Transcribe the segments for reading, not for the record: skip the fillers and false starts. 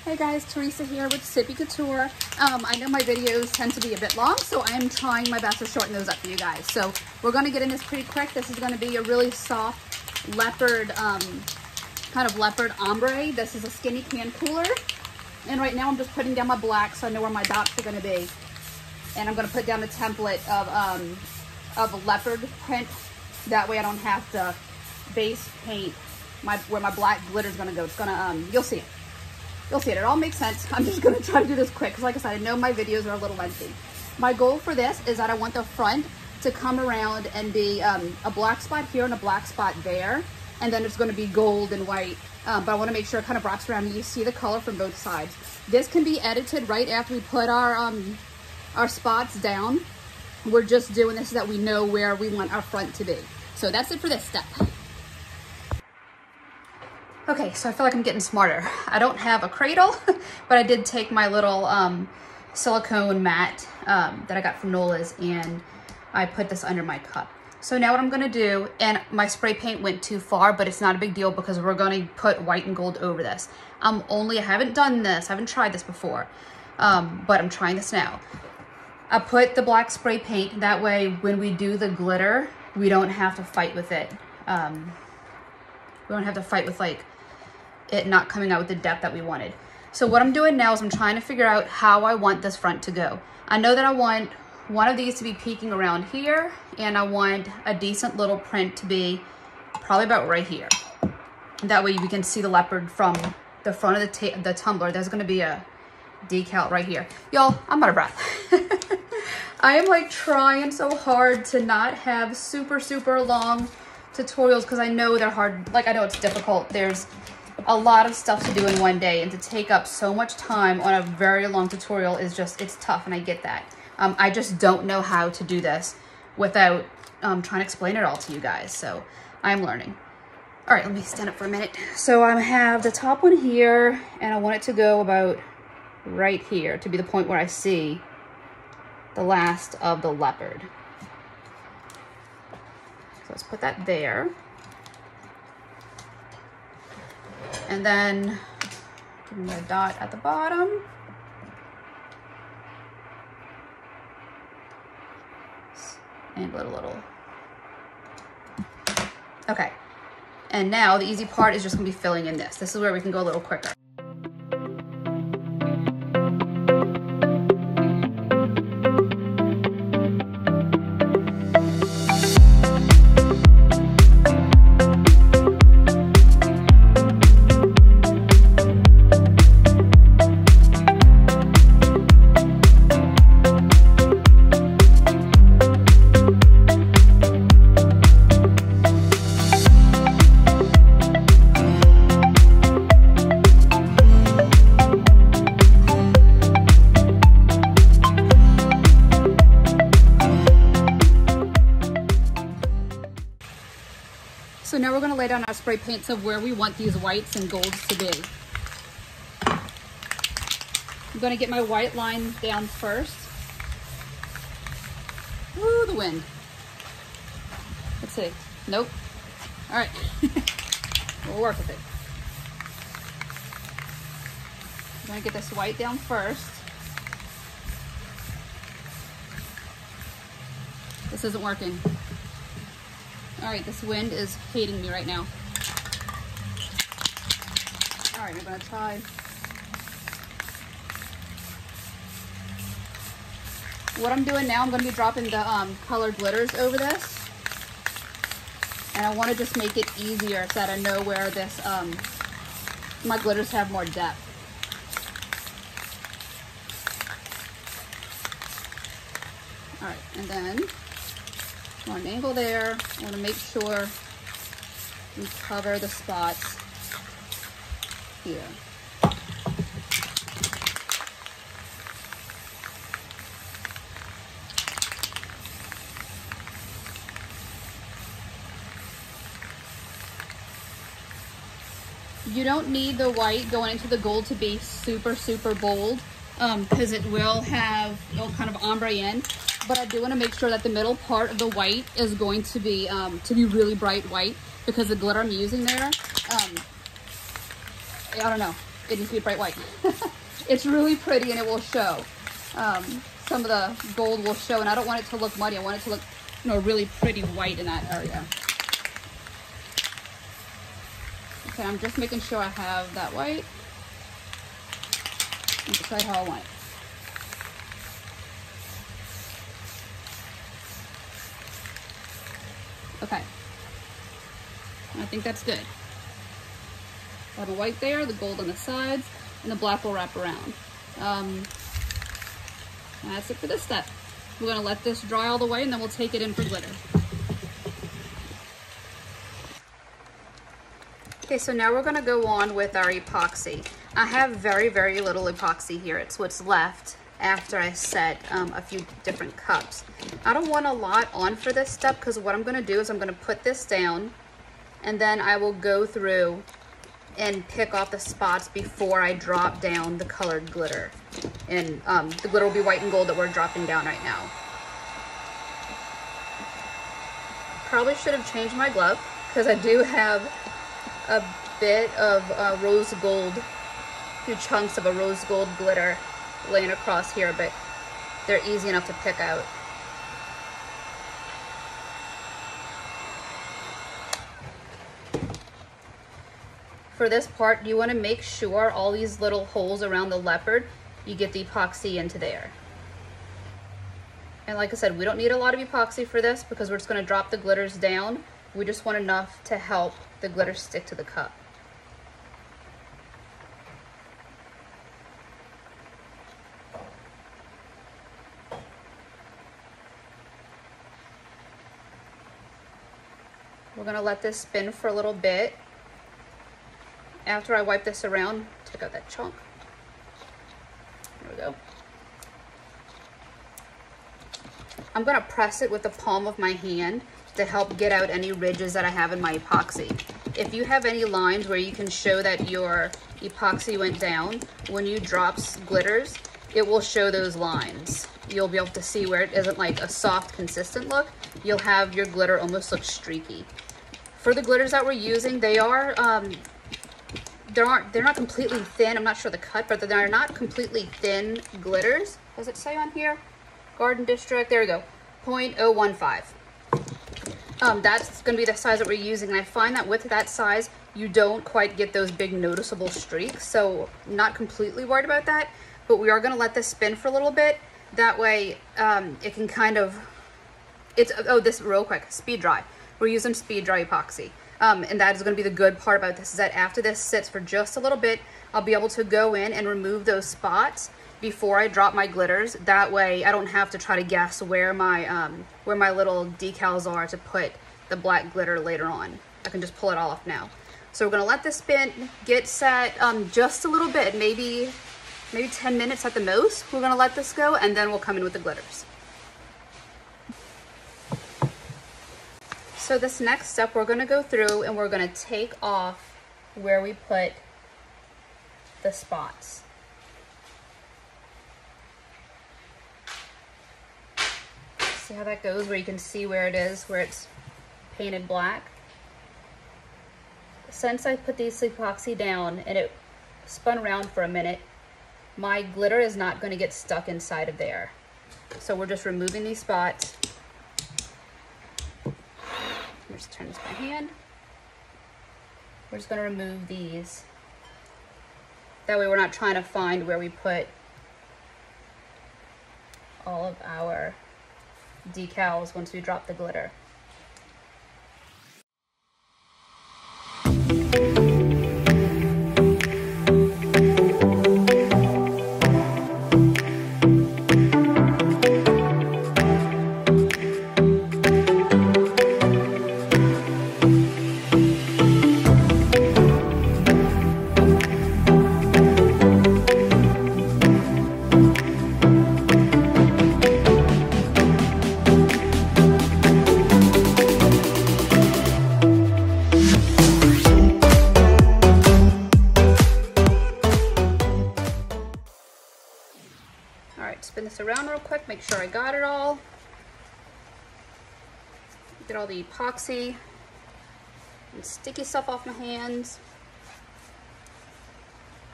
Hey guys, Teresa here with Sippy Couture. I know my videos tend to be a bit long, so I am trying my best to shorten those up for you guys. So we're going to get in this pretty quick. This is going to be a really soft leopard, kind of leopard ombre. This is a skinny can cooler. And right now I'm just putting down my black so I know where my dots are going to be. And I'm going to put down a template of a leopard print. That way I don't have to base paint where my black glitter is going to go. It's going to, you'll see it. You'll see it. It all makes sense. I'm just going to try to do this quick because, like I said, I know my videos are a little lengthy. My goal for this is that I want the front to come around and be a black spot here and a black spot there. And then it's going to be gold and white. But I want to make sure it kind of rocks around and you see the color from both sides. This can be edited right after we put our spots down. We're just doing this so that we know where we want our front to be. So that's it for this step. Okay, so I feel like I'm getting smarter. I don't have a cradle, but I did take my little silicone mat that I got from Nola's and I put this under my cup. So now what I'm gonna do, and my spray paint went too far, but it's not a big deal because we're gonna put white and gold over this. I haven't done this, I haven't tried this before, but I'm trying this now. I put the black spray paint, that way when we do the glitter, we don't have to fight with it. We don't have to fight with like it not coming out with the depth that we wanted. So what I'm doing now is I'm trying to figure out how I want this front to go. I know that I want one of these to be peeking around here, and I want a decent little print to be probably about right here. That way we can see the leopard from the front of the tumbler. There's gonna be a decal right here. Y'all, I'm out of breath. I am like trying so hard to not have super long tutorials because I know they're hard. Like I know it's difficult. There's a lot of stuff to do in one day, and to take up so much time on a very long tutorial is just, it's tough, and I get that. I just don't know how to do this without trying to explain it all to you guys, so I'm learning. All right, let me stand up for a minute. So I have the top one here, and I want it to go about right here to be the point where I see the last of the leopard. So let's put that there. And then give me a dot at the bottom. And a little. Okay. And now the easy part is just gonna be filling in this. This is where we can go a little quicker. So now we're going to lay down our spray paints of where we want these whites and golds to be. I'm going to get my white line down first. Ooh, the wind. Let's see. Nope. All right. We'll work with it. I'm going to get this white down first. This isn't working. All right, this wind is hating me right now. All right, we're gonna try. What I'm doing now, I'm gonna be dropping the colored glitters over this. And I wanna just make it easier so that I know where this, my glitters have more depth. All right, and then on an angle there, I want to make sure we cover the spots here. You don't need the white going into the gold to be super bold, because it'll kind of ombre in. But I do want to make sure that the middle part of the white is going to be really bright white, because the glitter I'm using there, I don't know. it needs to be bright white. It's really pretty and it will show. Some of the gold will show, and I don't want it to look muddy. I want it to look, you know, really pretty white in that area. Okay, I'm just making sure I have that white and decide how I want it. Okay, I think that's good. I have the white there, the gold on the sides, and the black will wrap around. That's it for this step. We're gonna let this dry all the way and then we'll take it in for glitter. Okay, so now we're gonna go on with our epoxy. I have very, very little epoxy here. It's what's left after I set a few different cups. I don't want a lot on for this step because what I'm gonna do is I'm gonna put this down and then I will go through and pick off the spots before I drop down the colored glitter. And the glitter will be white and gold that we're dropping down right now. Probably should have changed my glove because I do have a bit of rose gold, a few chunks of a rose gold glitter laying across here, but they're easy enough to pick out. For this part, you want to make sure all these little holes around the leopard, you get the epoxy into there. And like I said, we don't need a lot of epoxy for this because we're just going to drop the glitters down. We just want enough to help the glitter stick to the cup. We're going to let this spin for a little bit. After I wipe this around, take out that chunk. There we go. I'm gonna press it with the palm of my hand to help get out any ridges that I have in my epoxy. If you have any lines where you can show that your epoxy went down, when you drop glitters, it will show those lines. You'll be able to see where it isn't like a soft, consistent look. You'll have your glitter almost look streaky. For the glitters that we're using, they are, they're not completely thin. I'm not sure the cut, but they're not completely thin glitters. Does it say on here? Garden District, there we go, 0.015. That's gonna be the size that we're using. And I find that with that size, you don't quite get those big noticeable streaks. So not completely worried about that, but we are gonna let this spin for a little bit. That way it can kind of, this real quick, speed dry. We're using speed dry epoxy. And that is going to be the good part about this, is that after this sits for just a little bit, I'll be able to go in and remove those spots before I drop my glitters. That way I don't have to try to guess where my little decals are to put the black glitter later on. I can just pull it all off now. So we're going to let this spin, get set just a little bit, maybe 10 minutes at the most. We're going to let this go and then we'll come in with the glitters. So this next step, we're going to go through and we're going to take off where we put the spots. See how that goes, where you can see where it is, where it's painted black? Since I put these epoxy down and it spun around for a minute, my glitter is not going to get stuck inside of there. So we're just removing these spots. Just turn this by hand. We're just going to remove these. That way we're not trying to find where we put all of our decals once we drop the glitter. Spin this around real quick, make sure I got it all. Get all the epoxy and sticky stuff off my hands.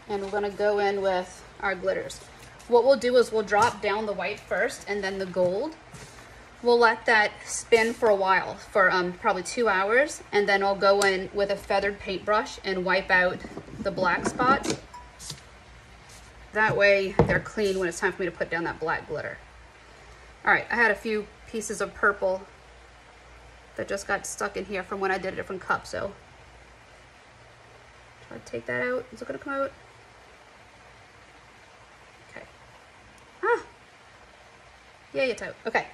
And we're gonna go in with our glitters. What we'll do is we'll drop down the white first and then the gold. We'll let that spin for a while, for probably 2 hours, and then I'll go in with a feathered paintbrush and wipe out the black spots. That way they're clean when it's time for me to put down that black glitter. All right, I had a few pieces of purple that just got stuck in here from when I did a different cup, so try to take that out. Is it gonna come out? Okay. Ah, yeah, it's out. Okay.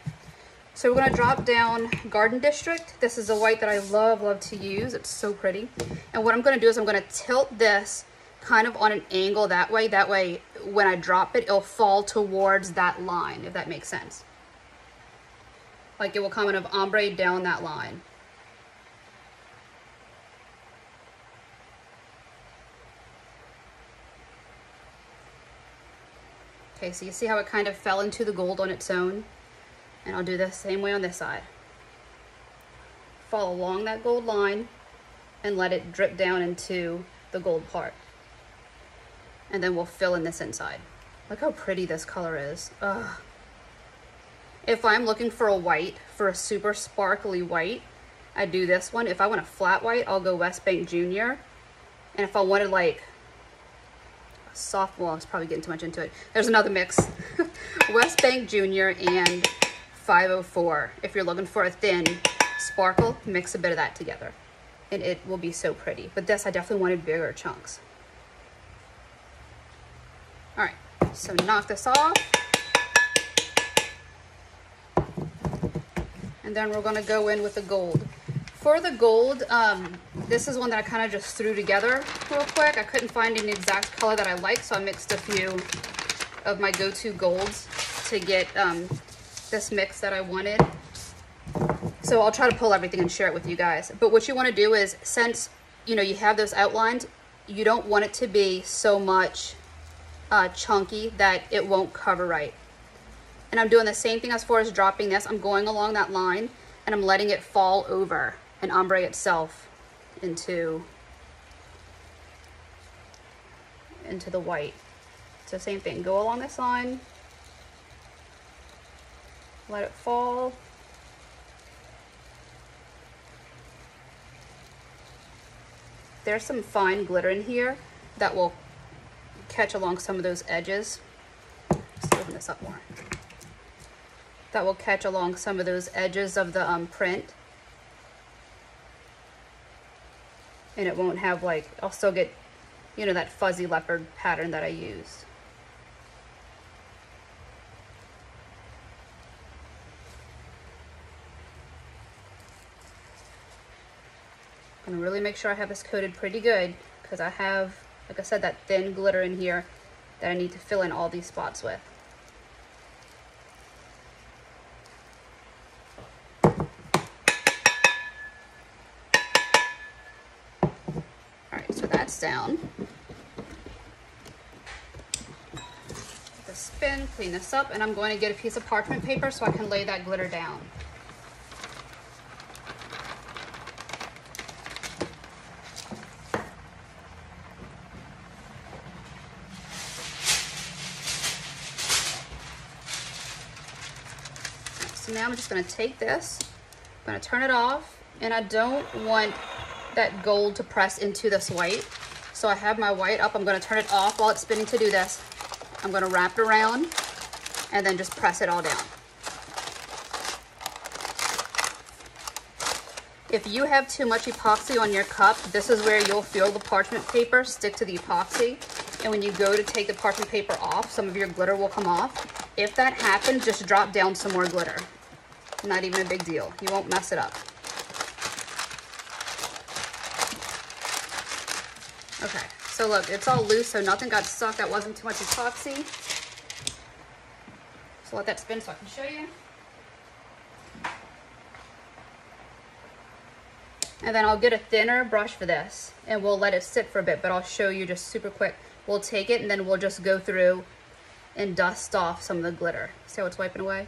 So we're gonna drop down Garden District. This is a white that I love to use. It's so pretty. And what I'm gonna do is I'm gonna tilt this kind of on an angle that way. That way, when I drop it, it'll fall towards that line, if that makes sense. Like it will kind of ombre down that line. Okay, so you see how it kind of fell into the gold on its own? And I'll do the same way on this side. Follow along that gold line and let it drip down into the gold part. And then we'll fill in this inside. Look how pretty this color is. Ugh. If I'm looking for a white, for a super sparkly white, I do this one. If I want a flat white, I'll go West Bank Junior. And if I wanted like a soft, well, I was probably getting too much into it. There's another mix. West Bank Junior and 504. If you're looking for a thin sparkle, mix a bit of that together and it will be so pretty. But this, I definitely wanted bigger chunks. All right, so knock this off. And then we're gonna go in with the gold. For the gold, this is one that I kind of just threw together real quick. I couldn't find an exact color that I liked, so I mixed a few of my go-to golds to get this mix that I wanted. So I'll try to pull everything and share it with you guys. But what you want to do is, since you know you have those outlined, you don't want it to be so much chunky that it won't cover right. And I'm doing the same thing as far as dropping this. I'm going along that line and I'm letting it fall over and ombre itself into the white. So same thing, go along this line, let it fall. There's some fine glitter in here that will catch along some of those edges. Let's open this up more. That will catch along some of those edges of the print. And it won't have like, I'll still get, you know, that fuzzy leopard pattern that I used. I'm gonna really make sure I have this coated pretty good because I have, like I said, that thin glitter in here that I need to fill in all these spots with. Alright, so that's down. The spin, clean this up, and I'm going to get a piece of parchment paper so I can lay that glitter down. So now I'm just going to take this, I'm going to turn it off, and I don't want that gold to press into this white. So I have my white up, I'm going to turn it off while it's spinning to do this. I'm going to wrap it around and then just press it all down. If you have too much epoxy on your cup, this is where you'll feel the parchment paper stick to the epoxy. And when you go to take the parchment paper off, some of your glitter will come off. If that happens, just drop down some more glitter. Not even a big deal. You won't mess it up. Okay, so look, it's all loose, so nothing got stuck. That wasn't too much epoxy. So let that spin so I can show you. And then I'll get a thinner brush for this, and we'll let it sit for a bit, but I'll show you just super quick. We'll take it, and then we'll just go through and dust off some of the glitter. See how it's wiping away?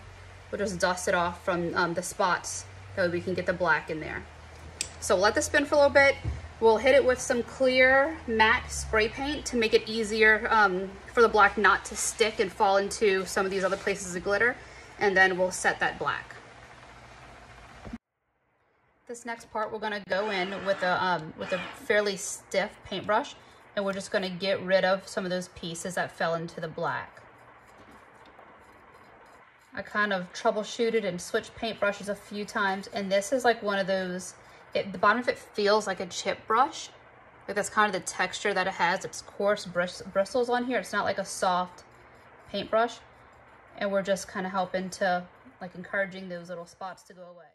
We'll just dust it off from the spots. That way we can get the black in there. So let this spin for a little bit. We'll hit it with some clear matte spray paint to make it easier for the black not to stick and fall into some of these other places of glitter. And then we'll set that black. This next part, we're gonna go in with a fairly stiff paintbrush, and we're just gonna get rid of some of those pieces that fell into the black. I kind of troubleshooted and switched paintbrushes a few times, and this is like one of those, the bottom of it feels like a chip brush. Like that's kind of the texture that it has. It's coarse bristles on here. It's not like a soft paintbrush. And we're just kind of helping to, like, encouraging those little spots to go away.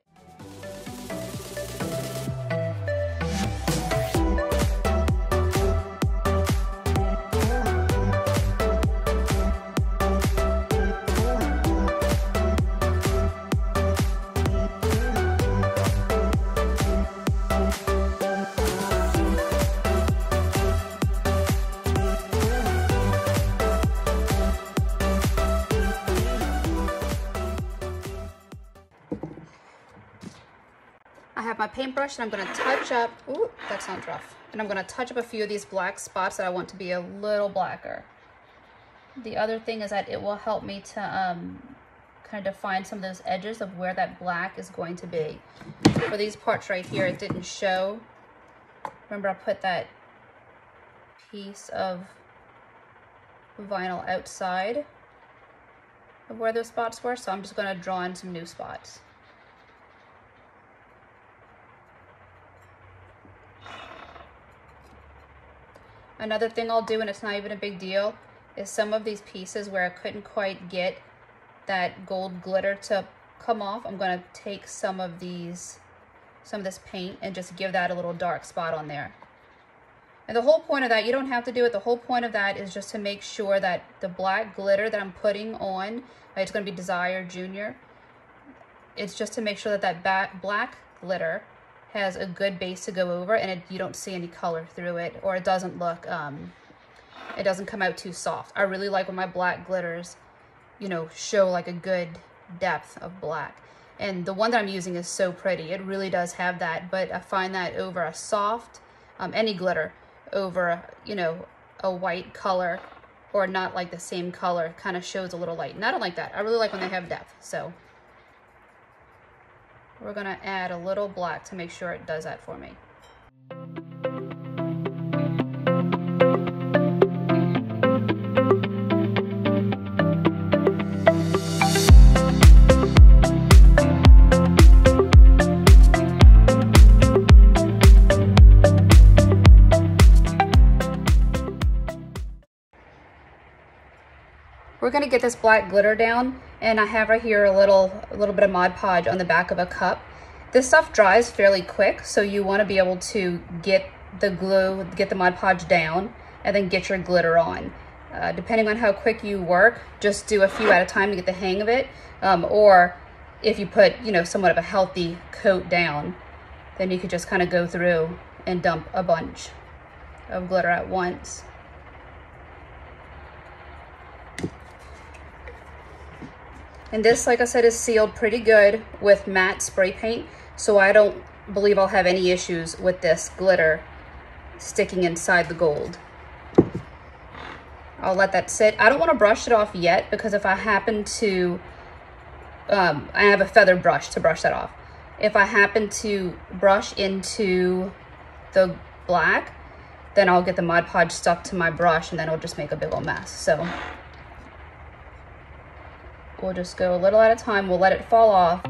I have my paintbrush and I'm going to touch up, ooh, that sounds rough. And I'm going to touch up a few of these black spots that I want to be a little blacker. The other thing is that it will help me to kind of define some of those edges of where that black is going to be. For these parts right here, it didn't show. Remember, I put that piece of vinyl outside of where those spots were, so I'm just going to draw in some new spots. Another thing I'll do, and it's not even a big deal, is some of these pieces where I couldn't quite get that gold glitter to come off, I'm going to take some of this paint and just give that a little dark spot on there. And the whole point of that, you don't have to do it, the whole point of that is just to make sure that the black glitter that I'm putting on, it's going to be Desire Junior, it's just to make sure that that black glitter has a good base to go over, and you don't see any color through it, or it doesn't look, it doesn't come out too soft. I really like when my black glitters, you know, show like a good depth of black. And the one that I'm using is so pretty. It really does have that, but I find that over a soft, any glitter, over, you know, a white color, or not like the same color, kind of shows a little light. And I don't like that. I really like when they have depth, so. We're gonna add a little black to make sure it does that for me. We're gonna get this black glitter down, and I have right here a little bit of Mod Podge on the back of a cup. This stuff dries fairly quick, so you want to be able to get the glue, get the Mod Podge down, and then get your glitter on. Depending on how quick you work, just do a few at a time to get the hang of it. Or if you put, you know, somewhat of a healthy coat down, then you could just kind of go through and dump a bunch of glitter at once. And this, like I said, is sealed pretty good with matte spray paint, so I don't believe I'll have any issues with this glitter sticking inside the gold. I'll let that sit. I don't want to brush it off yet, because if I happen to, I have a feather brush to brush that off. If I happen to brush into the black, then I'll get the Mod Podge stuck to my brush, and then it'll just make a big old mess. So we'll just go a little at a time. We'll let it fall off.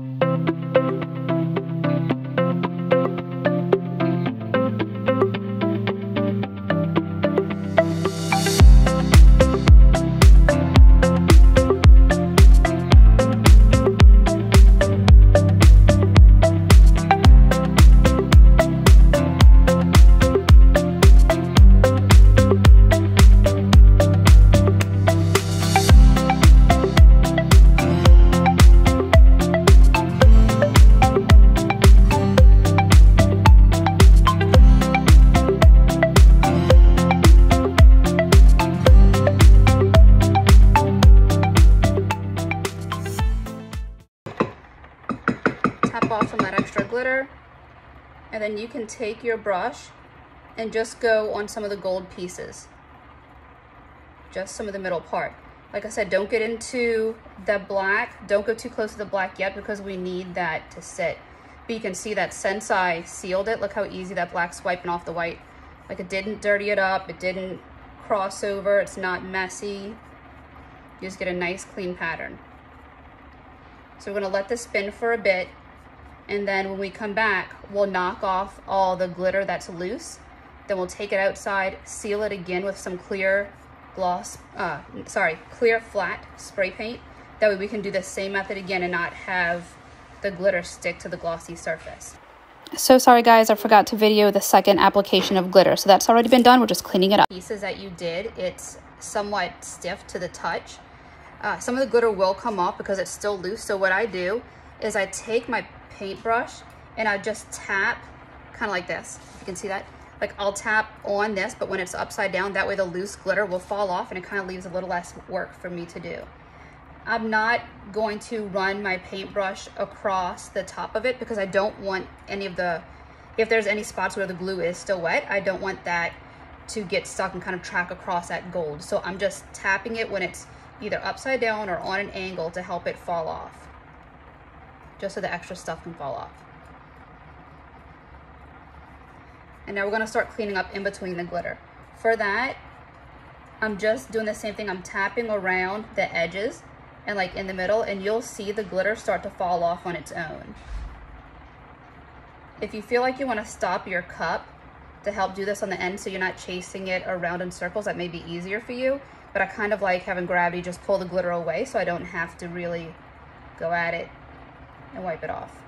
Off some of that extra glitter, and then you can take your brush and just go on some of the gold pieces. Just some of the middle part. Like I said, don't get into the black. Don't go too close to the black yet because we need that to sit. But you can see that since I sealed it, look how easy that black's wiping off the white. Like it didn't dirty it up, it didn't cross over, it's not messy. You just get a nice clean pattern. So we're gonna let this spin for a bit, and then when we come back, we'll knock off all the glitter that's loose. Then we'll take it outside, seal it again with some clear clear flat spray paint. That way we can do the same method again and not have the glitter stick to the glossy surface. So sorry guys, I forgot to video the second application of glitter. So that's already been done, we're just cleaning it up. Pieces that you did, it's somewhat stiff to the touch. Some of the glitter will come off because it's still loose. So what I do is I take my paintbrush and I just tap kind of like this. If you can see that. Like I'll tap on this, but when it's upside down, that way the loose glitter will fall off and it kind of leaves a little less work for me to do. I'm not going to run my paintbrush across the top of it because I don't want any of the, if there's any spots where the glue is still wet, I don't want that to get stuck and kind of track across that gold. So I'm just tapping it when it's either upside down or on an angle to help it fall off, just so the extra stuff can fall off. And now we're gonna start cleaning up in between the glitter. For that, I'm just doing the same thing. I'm tapping around the edges and like in the middle, and you'll see the glitter start to fall off on its own. If you feel like you wanna stop your cup to help do this on the end so you're not chasing it around in circles, that may be easier for you, but I kind of like having gravity just pull the glitter away so I don't have to really go at it and wipe it off.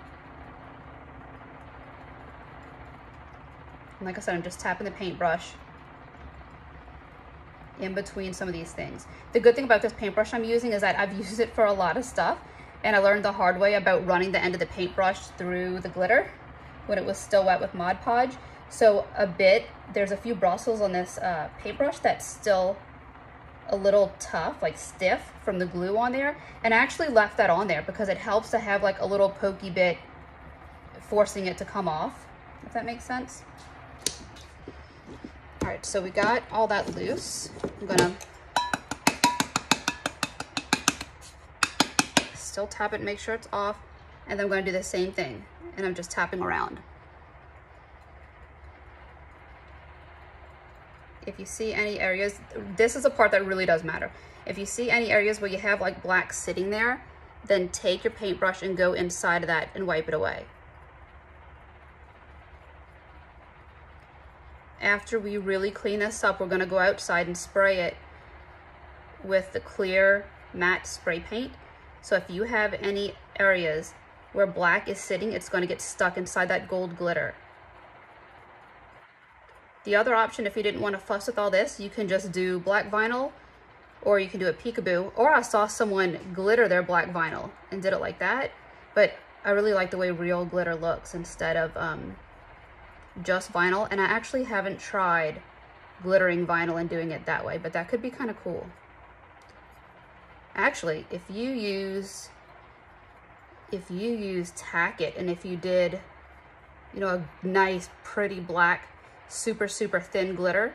And like I said, I'm just tapping the paintbrush in between some of these things. The good thing about this paintbrush I'm using is that I've used it for a lot of stuff, and I learned the hard way about running the end of the paintbrush through the glitter when it was still wet with Mod Podge. So there's a few bristles on this paintbrush that's still a little tough, like stiff from the glue on there. And I actually left that on there because it helps to have like a little pokey bit forcing it to come off, if that makes sense. All right, so we got all that loose. I'm gonna still tap it and make sure it's off. And then I'm gonna do the same thing. And I'm just tapping around. If you see any areas, this is a part that really does matter. If you see any areas where you have like black sitting there, then take your paintbrush and go inside of that and wipe it away. After we really clean this up, we're gonna go outside and spray it with the clear matte spray paint. So if you have any areas where black is sitting, it's gonna get stuck inside that gold glitter. The other option, if you didn't want to fuss with all this, you can just do black vinyl, or you can do a peekaboo, or I saw someone glitter their black vinyl and did it like that, but I really like the way real glitter looks instead of just vinyl. And I actually haven't tried glittering vinyl and doing it that way, but that could be kind of cool. Actually, if you use Tack It, and if you did, you know, a nice pretty black super thin glitter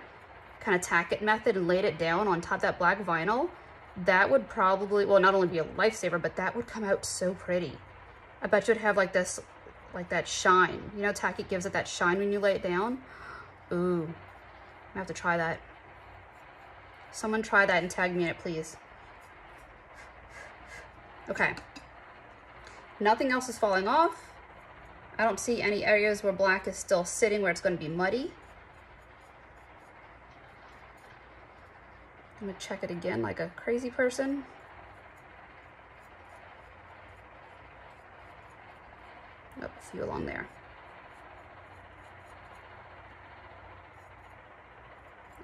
kind of Tack It method and laid it down on top of that black vinyl, that would probably, well, not only be a lifesaver, but that would come out so pretty. I bet you'd have like this, like that shine. You know, Tack It gives it that shine when you lay it down. Ooh, I have to try that. Someone try that and tag me in it, please. Okay. Nothing else is falling off. I don't see any areas where black is still sitting where it's going to be muddy. I'm going to check it again like a crazy person. Oh, a few along there.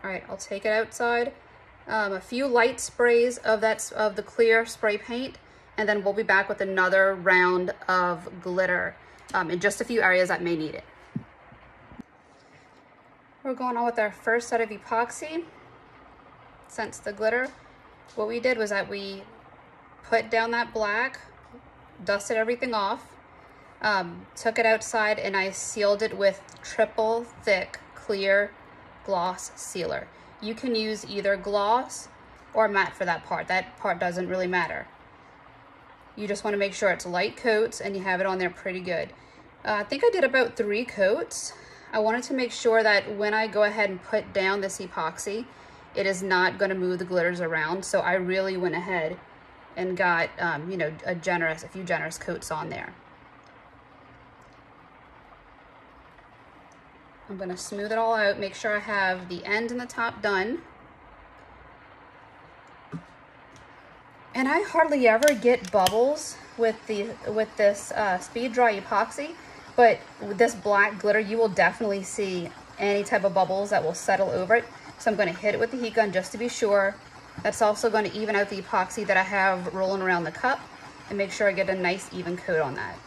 All right, I'll take it outside. A few light sprays of the clear spray paint, and then we'll be back with another round of glitter in just a few areas that may need it. We're going on with our first set of epoxy. Since the glitter, what we did was that we put down that black, dusted everything off, took it outside, and I sealed it with triple thick clear gloss sealer. You can use either gloss or matte for that part. That part doesn't really matter. You just want to make sure it's light coats and you have it on there pretty good. I think I did about 3 coats. I wanted to make sure that when I go ahead and put down this epoxy, it is not going to move the glitters around. So I really went ahead and got, you know, a few generous coats on there. I'm going to smooth it all out, make sure I have the end and the top done. And I hardly ever get bubbles with this speed dry epoxy, but with this black glitter, you will definitely see any type of bubbles that will settle over it. So I'm going to hit it with the heat gun just to be sure. That's also going to even out the epoxy that I have rolling around the cup and make sure I get a nice even coat on that.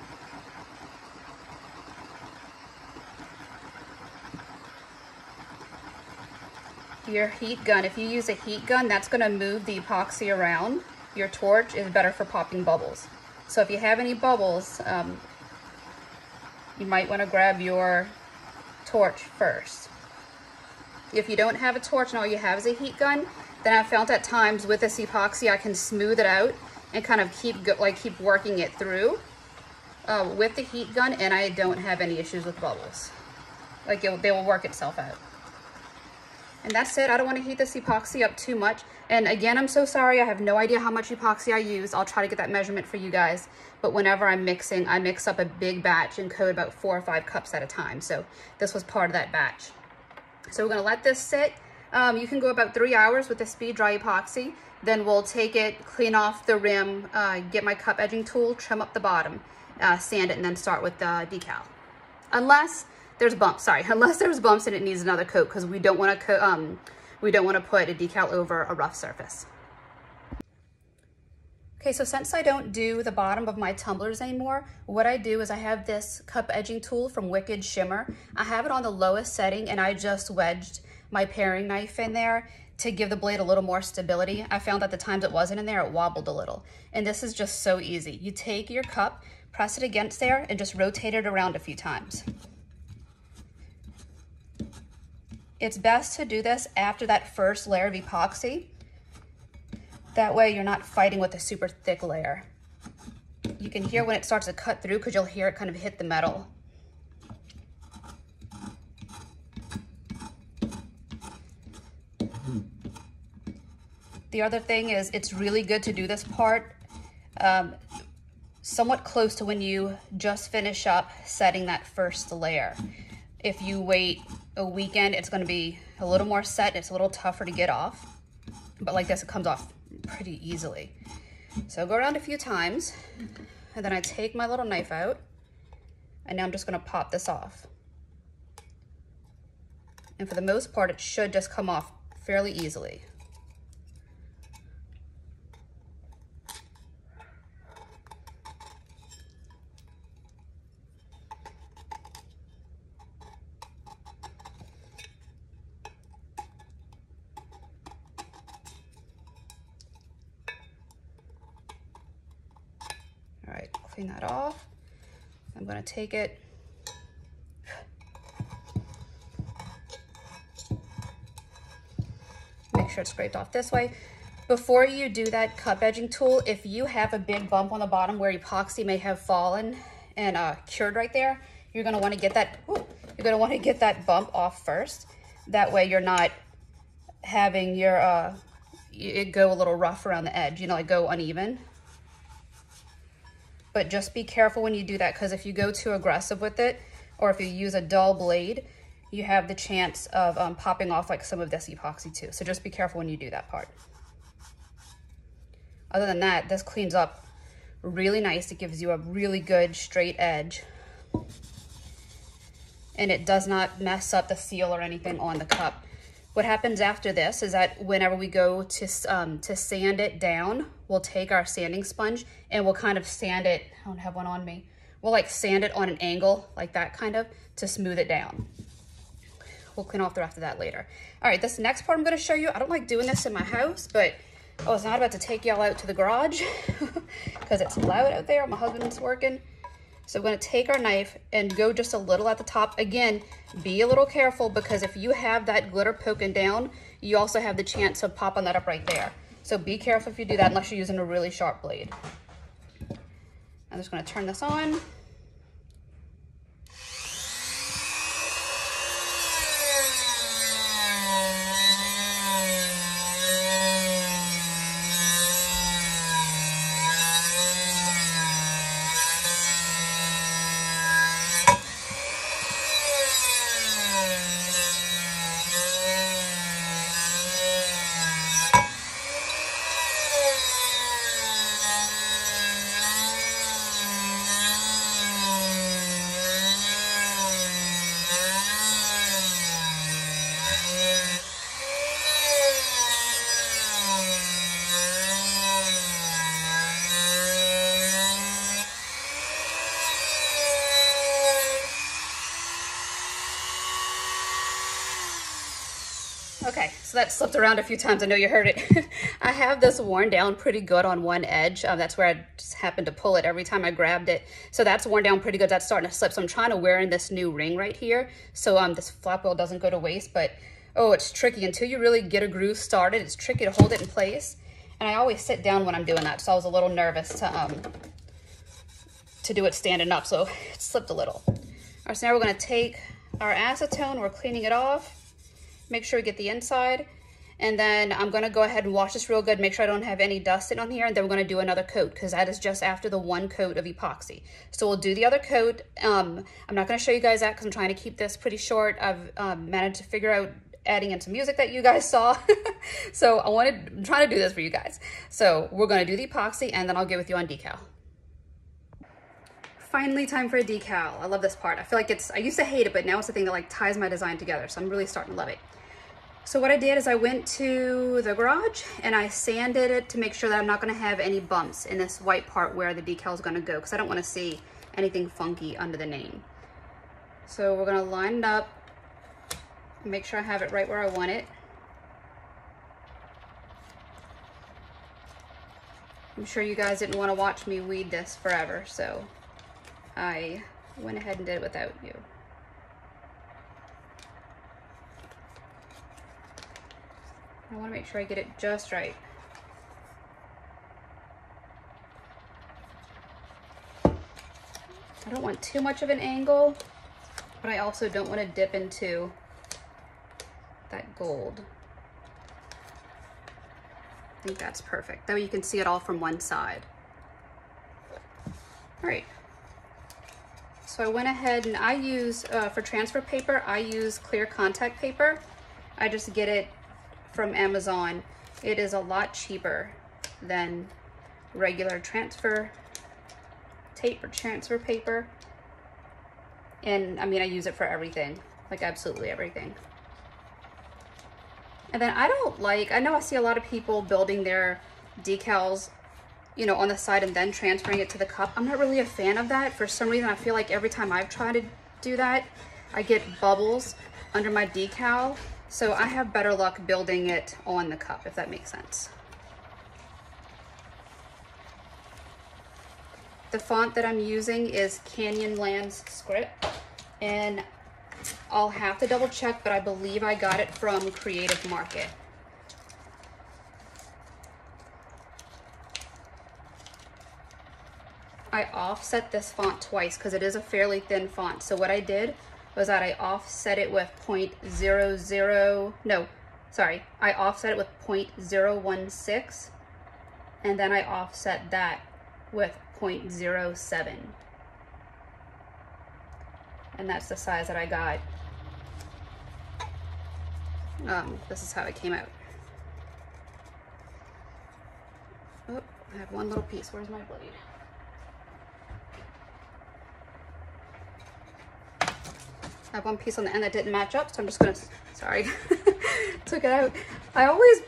Your heat gun, if you use a heat gun, that's going to move the epoxy around. Your torch is better for popping bubbles. So if you have any bubbles, you might want to grab your torch first. If you don't have a torch and all you have is a heat gun, then I found at times with this epoxy I can smooth it out and kind of keep working it through with the heat gun, and I don't have any issues with bubbles. Like they will work itself out. And that's it. I don't want to heat this epoxy up too much. And again, I'm so sorry. I have no idea how much epoxy I use. I'll try to get that measurement for you guys. But whenever I'm mixing, I mix up a big batch and coat about 4 or 5 cups at a time. So this was part of that batch. So we're going to let this sit. You can go about 3 hours with the speed dry epoxy. Then we'll take it, clean off the rim, get my cup edging tool, trim up the bottom, sand it, and then start with the decal. Unless there's bumps, unless there's bumps and it needs another coat, because we don't want to put a decal over a rough surface. Okay, so since I don't do the bottom of my tumblers anymore, what I do is I have this cup edging tool from Wicked Shimmer. I have it on the lowest setting, and I just wedged my paring knife in there to give the blade a little more stability. I found that the times it wasn't in there, it wobbled a little. And this is just so easy. You take your cup, press it against there, and just rotate it around a few times. It's best to do this after that first layer of epoxy. That way you're not fighting with a super thick layer. You can hear when it starts to cut through because you'll hear it kind of hit the metal. The other thing is it's really good to do this part somewhat close to when you just finish up setting that first layer. If you wait a weekend, it's going to be a little more set. It's a little tougher to get off. But like this, it comes off pretty easily. So go around a few times, and then I take my little knife out, and now I'm just going to pop this off. And for the most part, it should just come off fairly easily. All right, clean that off. I'm going to take it, make sure it's scraped off this way. Before you do that cup edging tool, if you have a big bump on the bottom where epoxy may have fallen and cured right there, you're going to want to get that. Bump off first. That way you're not having your it go a little rough around the edge. You know, like go uneven. But just be careful when you do that, because if you go too aggressive with it, or if you use a dull blade, you have the chance of popping off like some of this epoxy too. So just be careful when you do that part. Other than that, this cleans up really nice. It gives you a really good straight edge. And it does not mess up the seal or anything on the cup. What happens after this is that whenever we go to sand it down, we'll take our sanding sponge and we'll kind of sand it. I don't have one on me. We'll like sand it on an angle like that kind of to smooth it down. We'll clean off the rest of that later. All right, this next part I'm going to show you. I don't like doing this in my house, but I was not about to take y'all out to the garage because it's loud out there. My husband's working. So we're gonna take our knife and go just a little at the top. Again, be a little careful because if you have that glitter poking down, you also have the chance of popping that up right there. So be careful if you do that unless you're using a really sharp blade. I'm just gonna turn this on. Okay, so that slipped around a few times. I know you heard it. I have this worn down pretty good on one edge. That's where I just happened to pull it every time I grabbed it. So that's worn down pretty good. That's starting to slip. So I'm trying to wear in this new ring right here so this flap wheel doesn't go to waste. But, oh, it's tricky. Until you really get a groove started, it's tricky to hold it in place. And I always sit down when I'm doing that. So I was a little nervous to do it standing up. So it slipped a little. All right, so now we're going to take our acetone. We're cleaning it off. Make sure we get the inside, and then I'm going to go ahead and wash this real good, make sure I don't have any dust in on here, and then we're going to do another coat because that is just after the one coat of epoxy. So we'll do the other coat. I'm not going to show you guys that because I'm trying to keep this pretty short. I've managed to figure out adding in some music that you guys saw. So I'm trying to do this for you guys. So we're going to do the epoxy, and then I'll get with you on decal. Finally, time for a decal. I love this part. I feel like I used to hate it, but now it's the thing that like ties my design together. So I'm really starting to love it. So what I did is I went to the garage and I sanded it to make sure that I'm not going to have any bumps in this white part where the decal is going to go, because I don't want to see anything funky under the name. So we're going to line it up, make sure I have it right where I want it. I'm sure you guys didn't want to watch me weed this forever, so I went ahead and did it without you. I want to make sure I get it just right. I don't want too much of an angle, but I also don't want to dip into that gold. I think that's perfect. That way you can see it all from one side. All right. So I went ahead and I use, for transfer paper, I use clear contact paper. I just get it from Amazon. It is a lot cheaper than regular transfer tape or transfer paper. And I mean, I use it for everything, like absolutely everything. And then I know I see a lot of people building their decals, you know, on the side and then transferring it to the cup. I'm not really a fan of that. For some reason, I feel like every time I've tried to do that, I get bubbles under my decal. So I have better luck building it on the cup, if that makes sense. The font that I'm using is Canyonlands Script, and I'll have to double check, but I believe I got it from Creative Market. I offset this font twice because it is a fairly thin font. So what I did was that I offset it with I offset it with 0.016, and then I offset that with 0.07. And that's the size that I got. This is how it came out. Oh, I have one little piece. Where's my blade? I have one piece on the end that didn't match up, so I'm just gonna, sorry, took it out. I always,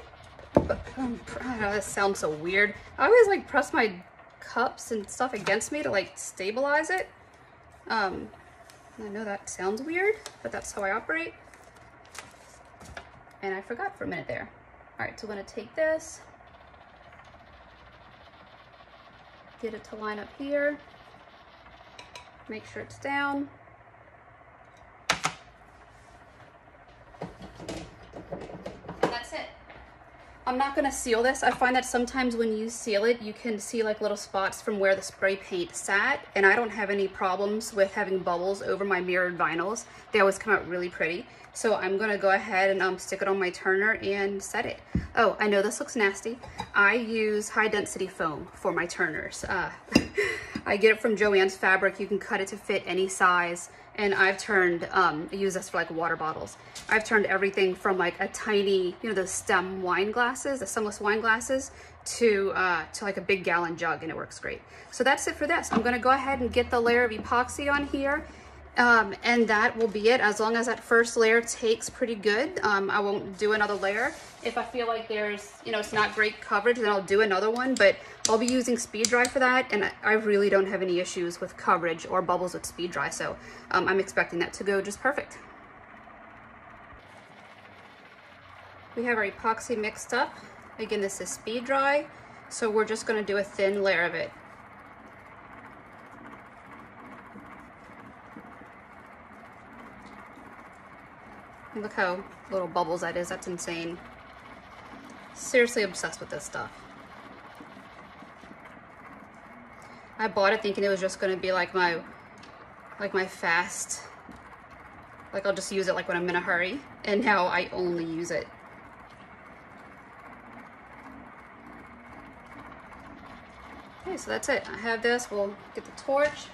I don't know, this sounds so weird. I always like press my cups and stuff against me to like stabilize it. I know that sounds weird, but that's how I operate. And I forgot for a minute there. All right, so I'm gonna take this, get it to line up here. Make sure it's down. And that's it. I'm not gonna seal this. I find that sometimes when you seal it, you can see like little spots from where the spray paint sat, and I don't have any problems with having bubbles over my mirrored vinyls. They always come out really pretty. So I'm gonna go ahead and stick it on my turner and set it. Oh, I know this looks nasty. I use high density foam for my turners. I get it from Joann's Fabric. You can cut it to fit any size. And I've turned, I use this for like water bottles. I've turned everything from like a tiny, you know, those stem wine glasses, the stemless wine glasses, to like a big gallon jug, and it works great. So that's it for this. I'm gonna go ahead and get the layer of epoxy on here. And that will be it. As long as that first layer takes pretty good, I won't do another layer. If I feel like there's, you know, it's not great coverage, then I'll do another one, but I'll be using Speed Dry for that, and I really don't have any issues with coverage or bubbles with Speed Dry, so I'm expecting that to go just perfect. We have our epoxy mixed up. Again, this is Speed Dry, so we're just gonna do a thin layer of it. Look how little bubbles that is. That's insane. Seriously obsessed with this stuff. I bought it thinking it was just gonna be like my fast, like I'll just use it like when I'm in a hurry, and now I only use it. Okay, so that's it. I have this. We'll get the torch.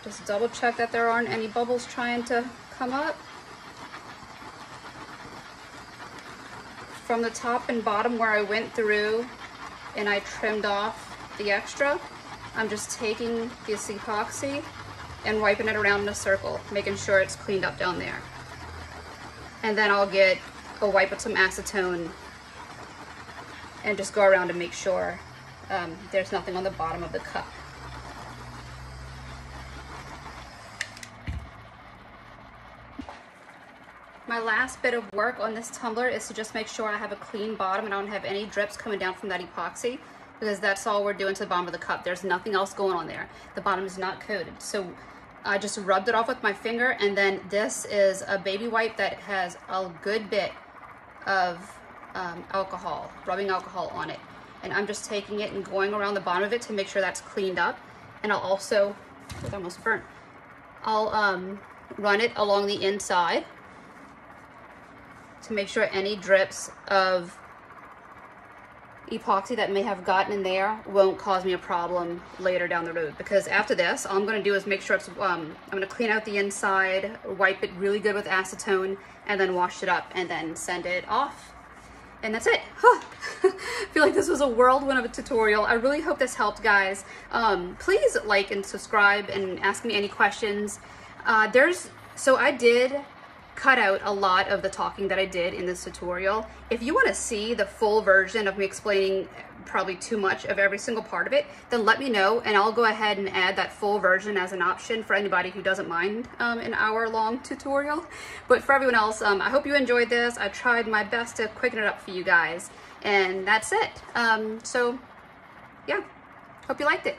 Just double check that there aren't any bubbles trying to come up. From the top and bottom where I went through and I trimmed off the extra, I'm just taking this epoxy and wiping it around in a circle, making sure it's cleaned up down there. And then I'll get a wipe with some acetone and just go around and make sure there's nothing on the bottom of the cup. My last bit of work on this tumbler is to just make sure I have a clean bottom and I don't have any drips coming down from that epoxy, because that's all we're doing to the bottom of the cup. There's nothing else going on there. The bottom is not coated. So I just rubbed it off with my finger, and then this is a baby wipe that has a good bit of alcohol, rubbing alcohol on it. And I'm just taking it and going around the bottom of it to make sure that's cleaned up. And I'll also, it's almost burnt, I'll run it along the inside to make sure any drips of epoxy that may have gotten in there won't cause me a problem later down the road. Because after this, all I'm going to do is make sure it's, I'm going to clean out the inside, wipe it really good with acetone, and then wash it up and then send it off. And that's it. Huh. I feel like this was a whirlwind of a tutorial. I really hope this helped, guys. Please like and subscribe and ask me any questions. So I did cut out a lot of the talking that I did in this tutorial. If you want to see the full version of me explaining probably too much of every single part of it, then let me know and I'll go ahead and add that full version as an option for anybody who doesn't mind an hour-long tutorial. But for everyone else, I hope you enjoyed this. I tried my best to quicken it up for you guys, and that's it. So yeah, hope you liked it.